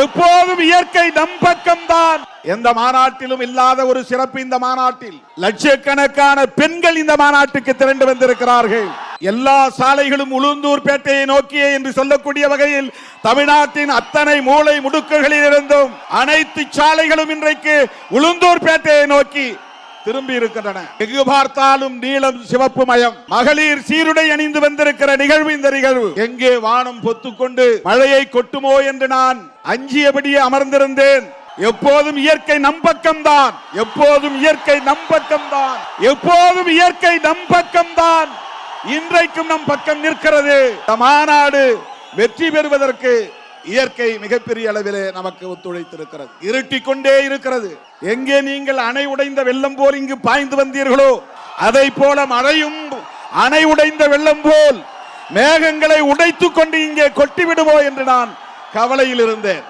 எப்போதும் இயற்கை நம் பக்கம்தான். எந்த மாநாட்டிலும் இல்லாத ஒரு சிறப்பு இந்த மாநாட்டில் லட்சக்கணக்கான பெண்கள் இந்த மாநாட்டுக்கு திரண்டு வந்திருக்கிறார்கள். எல்லா சாலைகளும் உளுந்தூர்பேட்டையை நோக்கியே என்று சொல்லக்கூடிய வகையில் தமிழ்நாட்டின் அத்தனை மூலை முடுக்குகளில் இருந்தும் அனைத்து சாலைகளும் இன்றைக்கு உளுந்தூர்பேட்டையை நோக்கி திரும்பி இருக்கின்றன. எங்கு பார்த்தாலும் நீலம் சிவப்பு மயம். மகளிர் சீருடை அணிந்து வந்திருக்கிற நிகழ்வு இந்த நிகழ்வு. எங்கே வானம் பொத்துக்கொண்டு மழையை கொட்டுமோ என்று நான் அஞ்சியபடியே அமர்ந்திருந்தேன். எப்போதும் இயற்கை நம் பக்கம்தான். எப்போதும் இயற்கை நம் பக்கம்தான். எப்போதும் இயற்கை நம் பக்கம்தான். இன்றைக்கும் நம் பக்கம் நிற்கிறது. மாநாடு வெற்றி பெறுவதற்கு இயற்கை மிகப்பெரிய அளவிலே நமக்கு ஒத்துழைத்திருக்கிறது. இருட்டிக் கொண்டே இருக்கிறது. எங்கே நீங்கள் அணை உடைந்த வெள்ளம் போல் இங்கு பாய்ந்து வந்தீர்களோ அதை போல மழையும் அணை உடைந்த வெள்ளம் போல் மேகங்களை உடைத்துக் கொண்டு இங்கே கொட்டிவிடுமோ என்று நான் கவலையில் இருந்தேன்.